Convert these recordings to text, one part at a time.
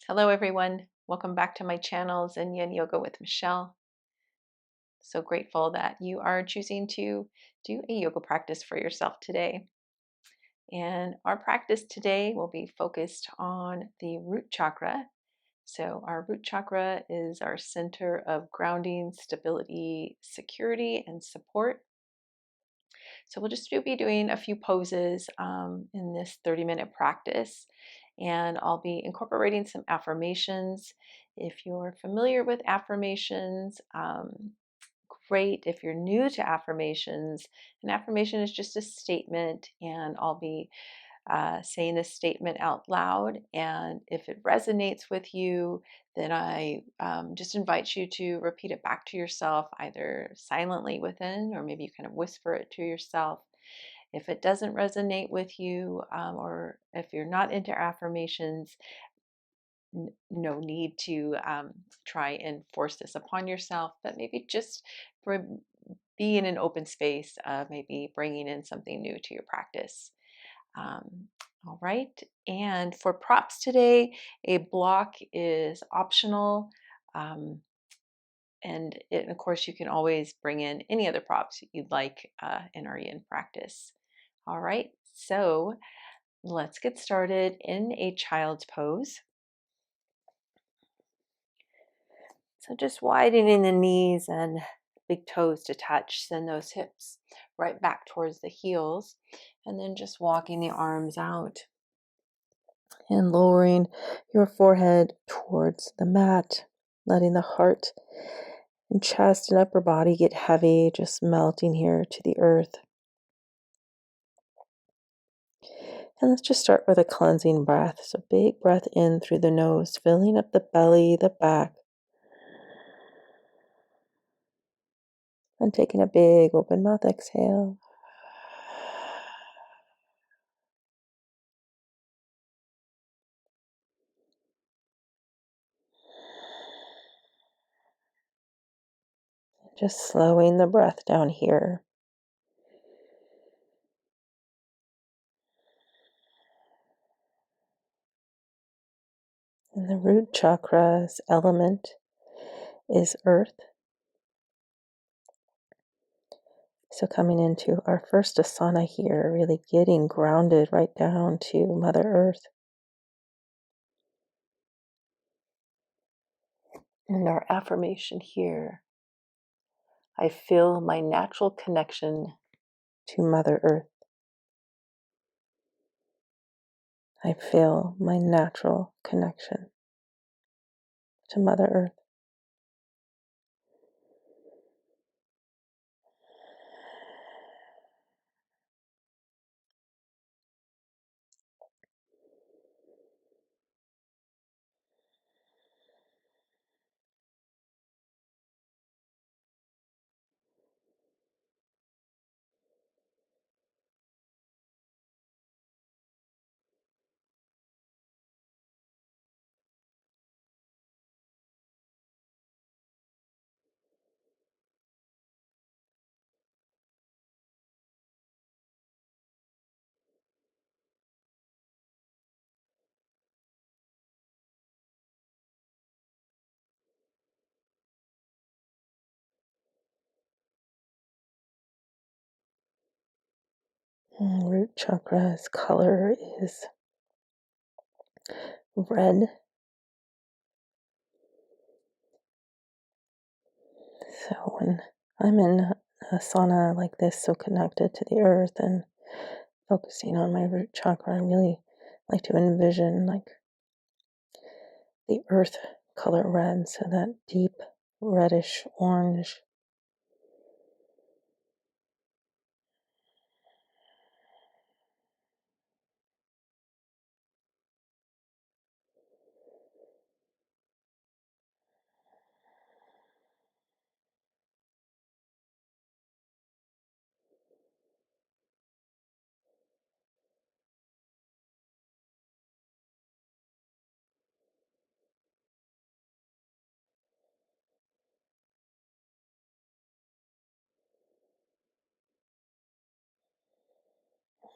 Hello everyone, welcome back to my channel Yin Yoga with Michelle. So grateful that you are choosing to do a yoga practice for yourself today. And our practice today will be focused on the root chakra. So our root chakra is our center of grounding, stability, security, and support. So we'll just be doing a few poses in this 30-minute practice, and I'll be incorporating some affirmations. If you're familiar with affirmations, great. If you're new to affirmations, an affirmation is just a statement, and I'll be saying this statement out loud. And if it resonates with you, then I just invite you to repeat it back to yourself, either silently within, or maybe you kind of whisper it to yourself. If it doesn't resonate with you, or if you're not into affirmations, no need to try and force this upon yourself, but maybe just be in an open space, maybe bringing in something new to your practice. All right, and for props today, a block is optional. And of course, you can always bring in any other props you'd like in our yin practice. All right, so let's get started in a child's pose. So just widening the knees and big toes to touch, send those hips right back towards the heels, and then just walking the arms out and lowering your forehead towards the mat, letting the heart and chest and upper body get heavy, just melting here to the earth. And let's just start with a cleansing breath. So big breath in through the nose, filling up the belly, the back. And taking a big open mouth exhale. Just slowing the breath down here. And the root chakra's element is earth. So coming into our first asana here, really getting grounded right down to Mother Earth. And our affirmation here, I feel my natural connection to Mother Earth. I feel my natural connection to Mother Earth. And root chakra's color is red. So when I'm in asana like this, so connected to the earth and focusing on my root chakra, I really like to envision like the earth color red, so that deep reddish orange.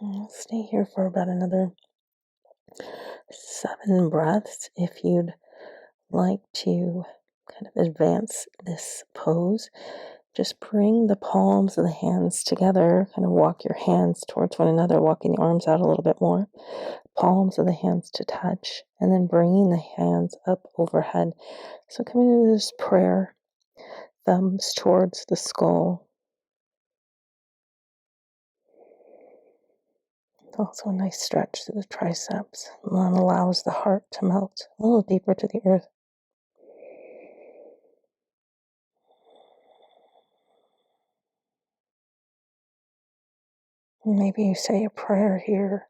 And I'll stay here for about another 7 breaths. If you'd like to kind of advance this pose, just bring the palms of the hands together, kind of walk your hands towards one another, walking the arms out a little bit more, palms of the hands to touch, and then bringing the hands up overhead. So coming into this prayer, thumbs towards the skull. Also a nice stretch through the triceps, and allows the heart to melt a little deeper to the earth. And maybe you say a prayer here.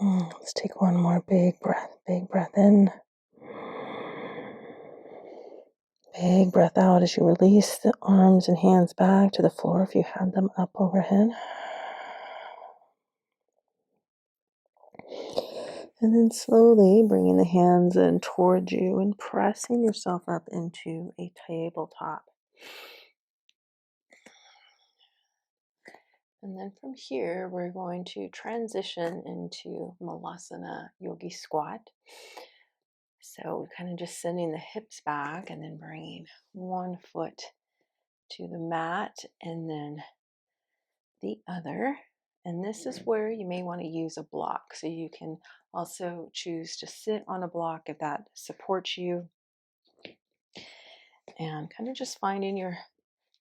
Let's take one more big breath. Big breath in. Big breath out as you release the arms and hands back to the floor if you had them up overhead. And then slowly bringing the hands in towards you and pressing yourself up into a tabletop. And then from here, we're going to transition into Malasana Yogi Squat. So kind of just sending the hips back and then bringing one foot to the mat and then the other. And this is where you may want to use a block. So you can also choose to sit on a block if that supports you. And kind of just finding your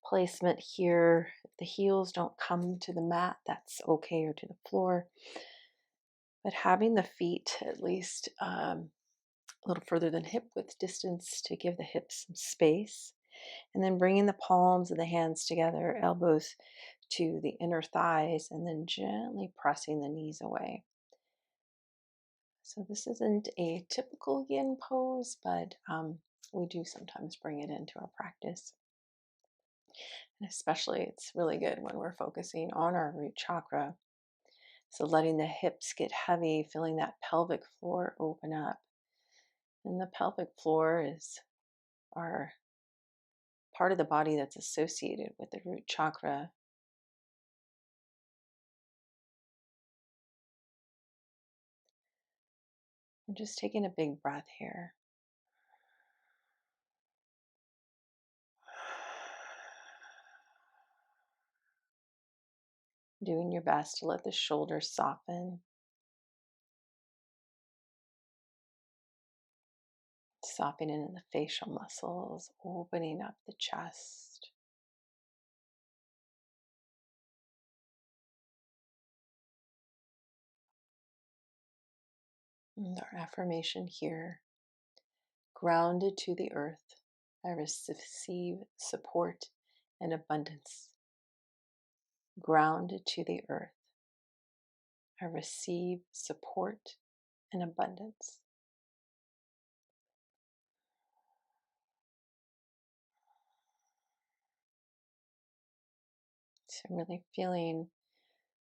placement here. If the heels don't come to the mat, that's okay, or to the floor. But having the feet at least a little further than hip width distance to give the hips some space. And then bringing the palms of the hands together, elbows to the inner thighs, and then gently pressing the knees away. So this isn't a typical yin pose, but we do sometimes bring it into our practice. And especially it's really good when we're focusing on our root chakra. So letting the hips get heavy, feeling that pelvic floor open up. And the pelvic floor is our part of the body that's associated with the root chakra. I'm just taking a big breath here. Doing your best to let the shoulders soften. Softening in the facial muscles, opening up the chest. And our affirmation here: grounded to the earth, I receive support and abundance. Grounded to the earth, I receive support and abundance. So really feeling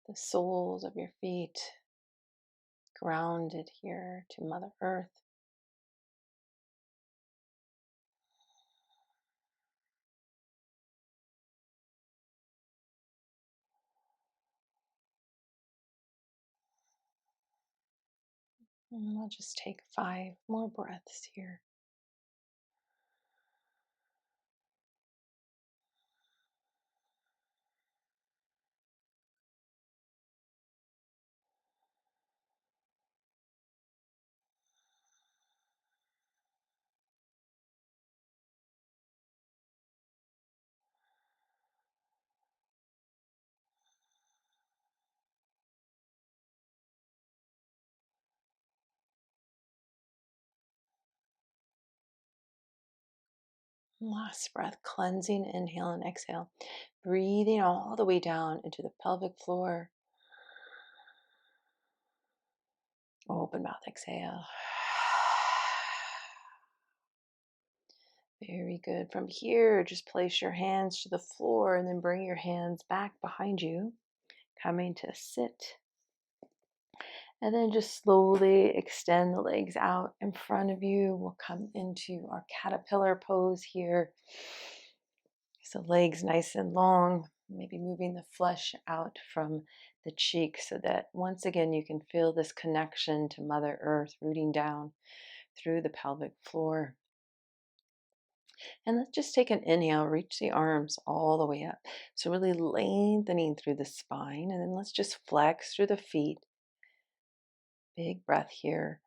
the soles of your feet grounded here to Mother Earth. And I'll just take 5 more breaths here. Last breath, cleansing inhale and exhale. Breathing all the way down into the pelvic floor. Open mouth, exhale. Very good. From here, just place your hands to the floor and then bring your hands back behind you, coming to sit. And then just slowly extend the legs out in front of you. We'll come into our caterpillar pose here. So legs nice and long, maybe moving the flesh out from the cheek so that once again you can feel this connection to Mother Earth rooting down through the pelvic floor. And let's just take an inhale, reach the arms all the way up. So really lengthening through the spine, and then let's just flex through the feet. Big breath here.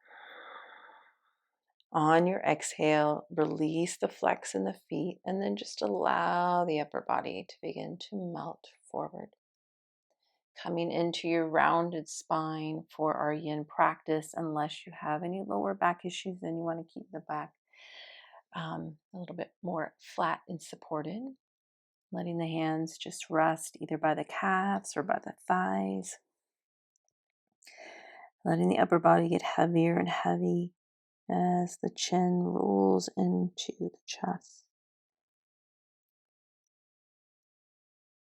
On your exhale, release the flex in the feet, and then just allow the upper body to begin to melt forward. Coming into your rounded spine for our yin practice. Unless you have any lower back issues, then you want to keep the back a little bit more flat and supported. Letting the hands just rest either by the calves or by the thighs. Letting the upper body get heavier and heavy as the chin rolls into the chest.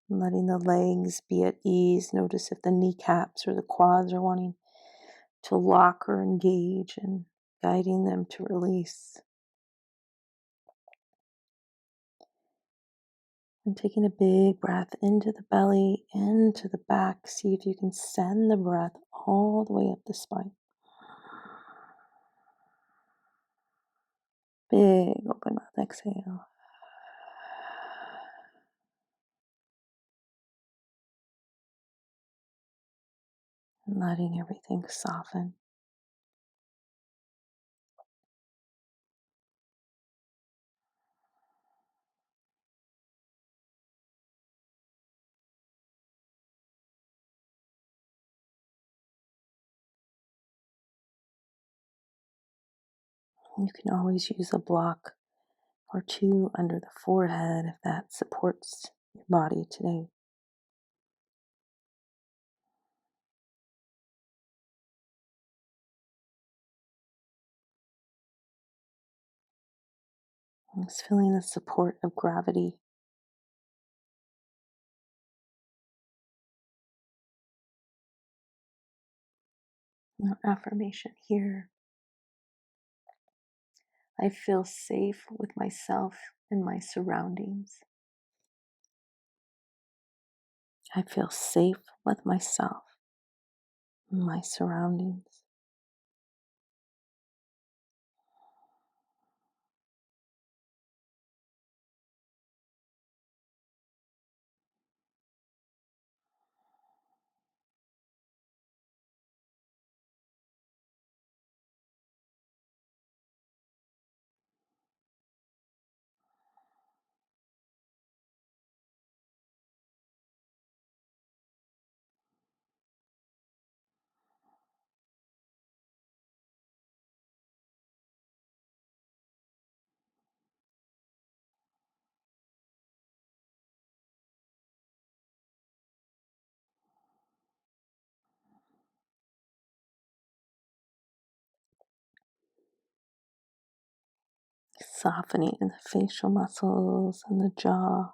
Letting the legs be at ease. Notice if the kneecaps or the quads are wanting to lock or engage, and guiding them to release. And taking a big breath into the belly, into the back. See if you can send the breath all the way up the spine. Big open mouth exhale. And letting everything soften. You can always use a block or two under the forehead if that supports your body today. Just feeling the support of gravity. Our affirmation here. I feel safe with myself and my surroundings. I feel safe with myself and my surroundings. Softening in the facial muscles and the jaw.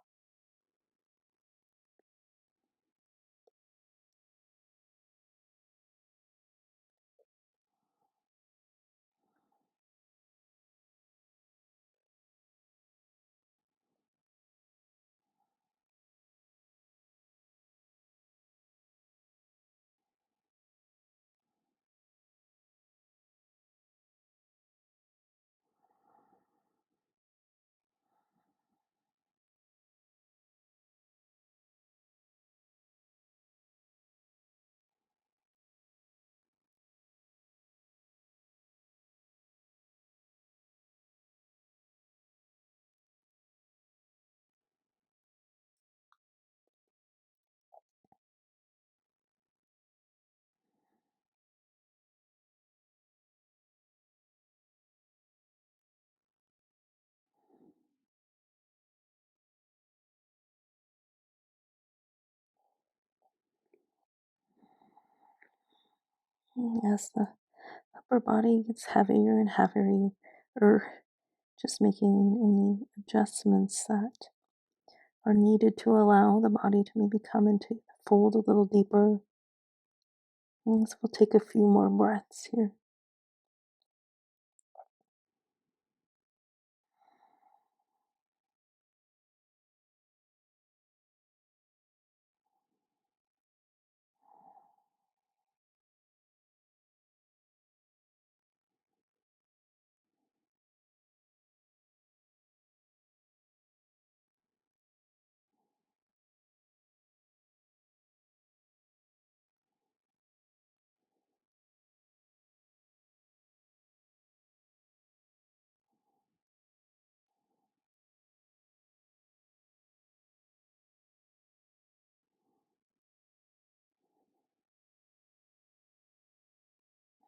As the upper body gets heavier and heavier, just making any adjustments that are needed to allow the body to maybe come into the fold a little deeper. And so we'll take a few more breaths here.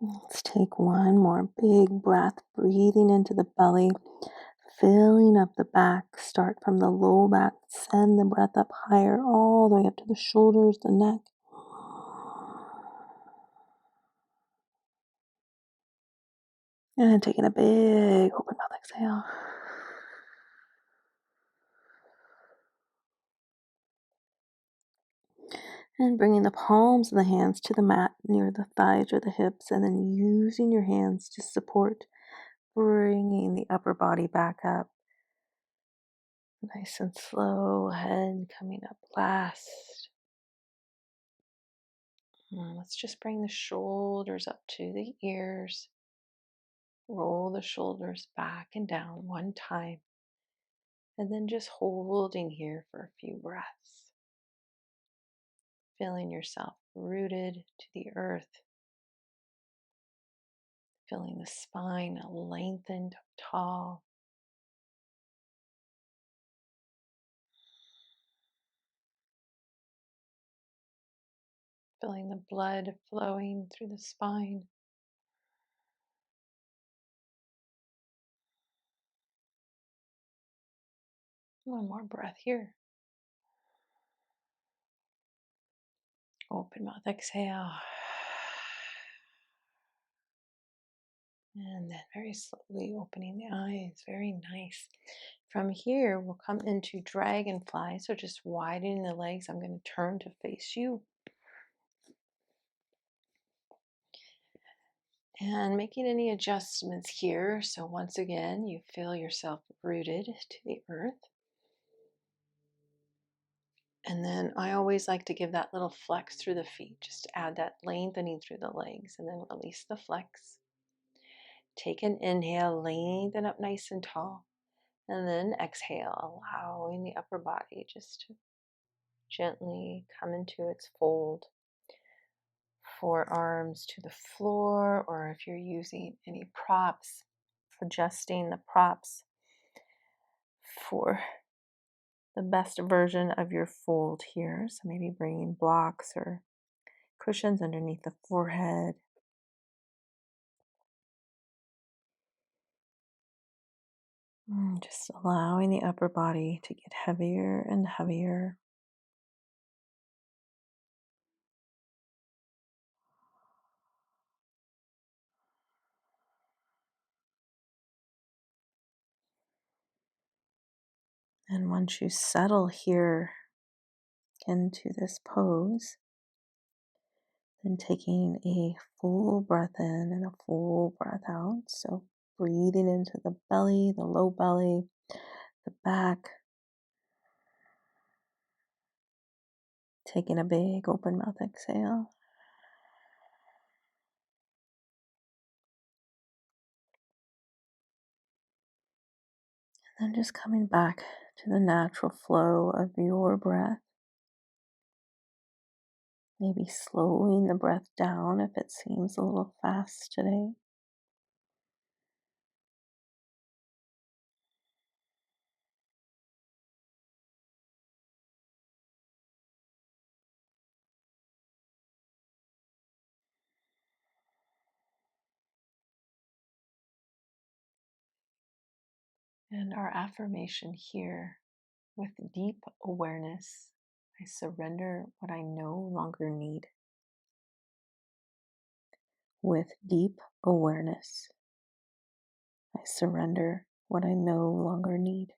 Let's take one more big breath, breathing into the belly, filling up the back. Start from the low back, send the breath up higher, all the way up to the shoulders, the neck. And taking a big open mouth exhale. And bringing the palms of the hands to the mat near the thighs or the hips, and then using your hands to support, bringing the upper body back up. Nice and slow, head coming up last. Let's just bring the shoulders up to the ears. Roll the shoulders back and down one time. And then just holding here for a few breaths. Feeling yourself rooted to the earth. Feeling the spine lengthened tall. Feeling the blood flowing through the spine. One more breath here. Open mouth, exhale. And then very slowly opening the eyes. Very nice. From here, we'll come into dragonfly. So just widening the legs. I'm going to turn to face you. And making any adjustments here. So once again, you feel yourself rooted to the earth. And then I always like to give that little flex through the feet. Just add that lengthening through the legs and then release the flex. Take an inhale, lengthen up nice and tall. And then exhale, allowing the upper body just to gently come into its fold. Forearms to the floor, or if you're using any props, adjusting the props for the best version of your fold here. So maybe bringing blocks or cushions underneath the forehead. Just allowing the upper body to get heavier and heavier. And once you settle here into this pose, then taking a full breath in and a full breath out. So breathing into the belly, the low belly, the back. Taking a big open mouth exhale. And then just coming back to the natural flow of your breath. Maybe slowing the breath down if it seems a little fast today. And our affirmation here: with deep awareness, I surrender what I no longer need. with deep awareness. I surrender what I no longer need.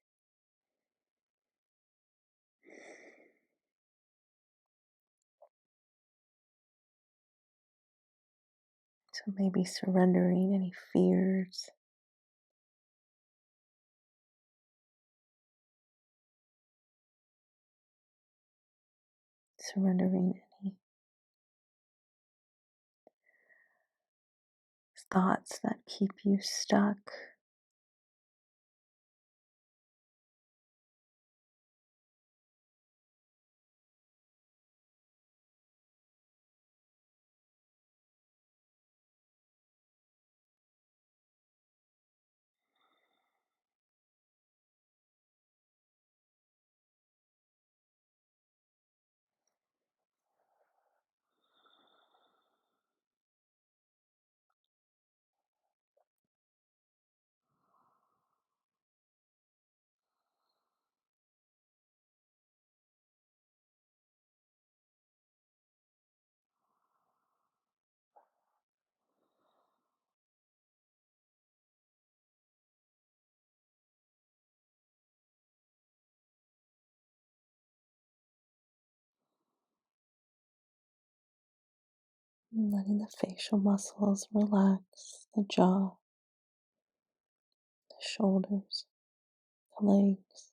So maybe surrendering any fears, surrendering any thoughts that keep you stuck. And letting the facial muscles relax, the jaw, the shoulders, the legs.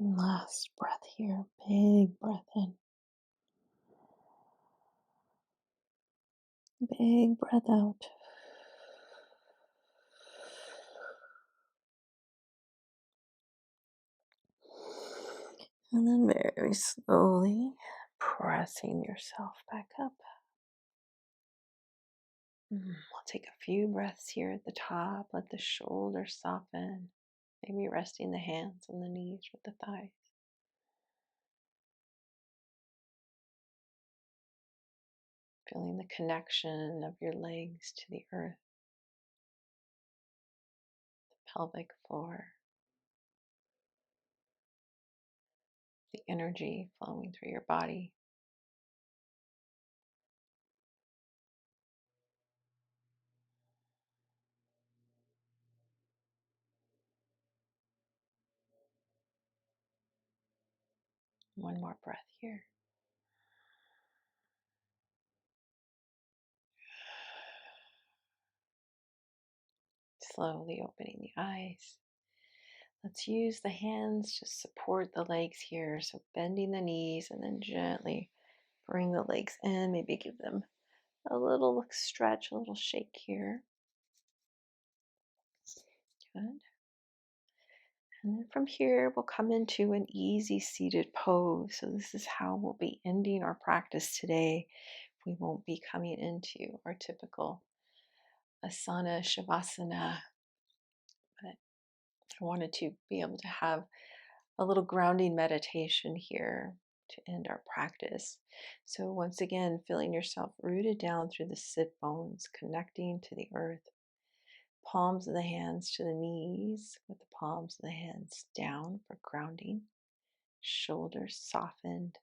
And last breath here, big breath in, big breath out. And then very slowly pressing yourself back up. We'll take a few breaths here at the top. Let the shoulders soften. Maybe resting the hands on the knees with the thighs. Feeling the connection of your legs to the earth, the pelvic floor, the energy flowing through your body. One more breath here. Slowly opening the eyes. Let's use the hands to support the legs here. So bending the knees and then gently bring the legs in. Maybe give them a little stretch, a little shake here. Good. And then from here, we'll come into an easy seated pose. So this is how we'll be ending our practice today. We won't be coming into our typical asana, shavasana, but I wanted to be able to have a little grounding meditation here to end our practice. So once again, feeling yourself rooted down through the sit bones, connecting to the earth. Palms of the hands to the knees with the palms of the hands down for grounding. shoulders softened,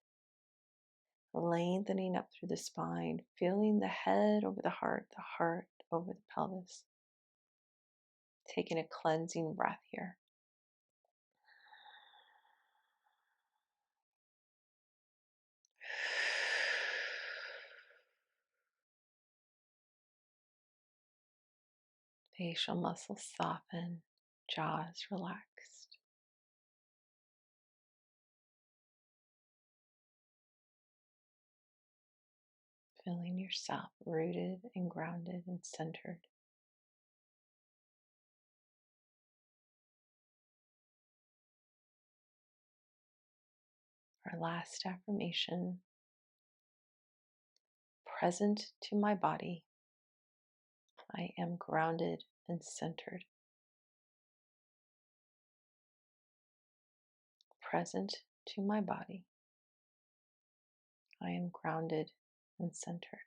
lengthening up through the spine, feeling the head over the heart over the pelvis. Taking a cleansing breath here. Facial muscles soften, jaws relaxed. Feeling yourself rooted and grounded and centered. Our last affirmation: present to my body, I am grounded and centered. Present to my body, I am grounded and centered.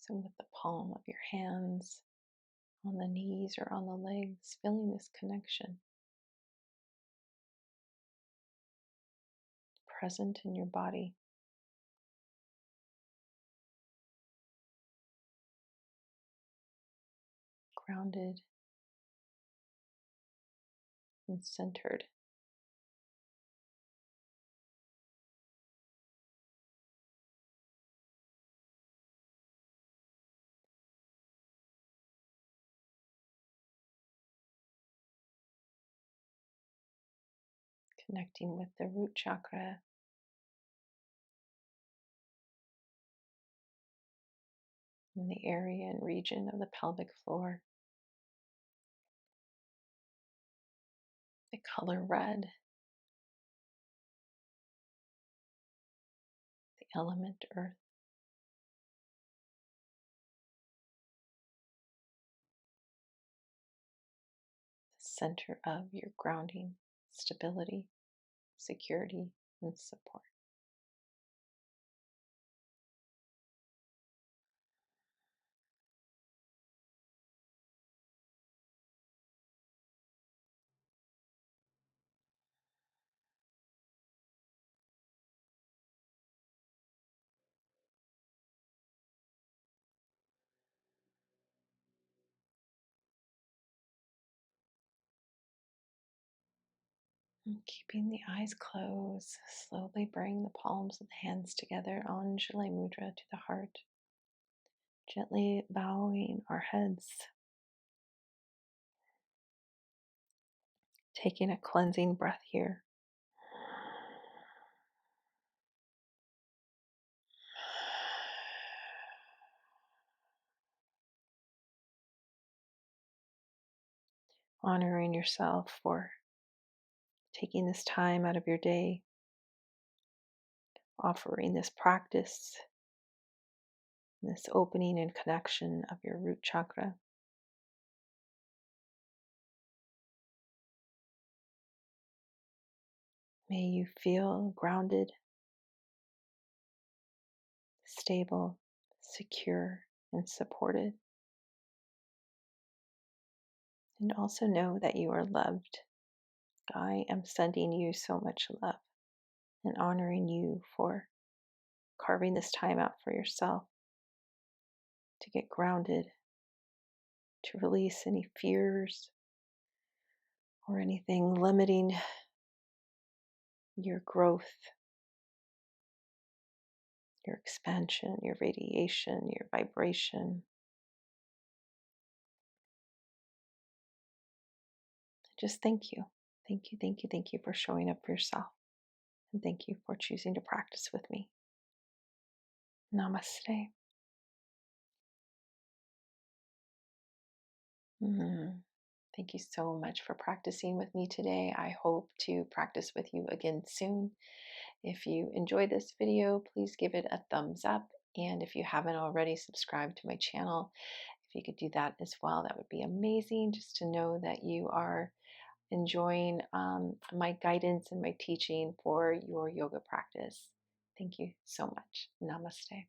So, with the palm of your hands on the knees or on the legs, feeling this connection. Present in your body. Grounded and centered. Connecting with the root chakra, in the area and region of the pelvic floor. The color red, the element earth, the center of your grounding, stability, security, and support. And keeping the eyes closed, slowly bring the palms of the hands together, Anjali Mudra, to the heart. Gently bowing our heads. Taking a cleansing breath here. Honoring yourself for taking this time out of your day, offering this practice, this opening and connection of your root chakra. May you feel grounded, stable, secure, and supported. And also know that you are loved. I am sending you so much love and honoring you for carving this time out for yourself to get grounded, to release any fears or anything limiting your growth, your expansion, your radiation, your vibration. Just thank you. Thank you, thank you, thank you for showing up for yourself. And thank you for choosing to practice with me. Namaste. Thank you so much for practicing with me today. I hope to practice with you again soon. If you enjoyed this video, please give it a thumbs up. And if you haven't already subscribed to my channel, if you could do that as well, that would be amazing, just to know that you are enjoying my guidance and my teaching for your yoga practice. Thank you so much. Namaste.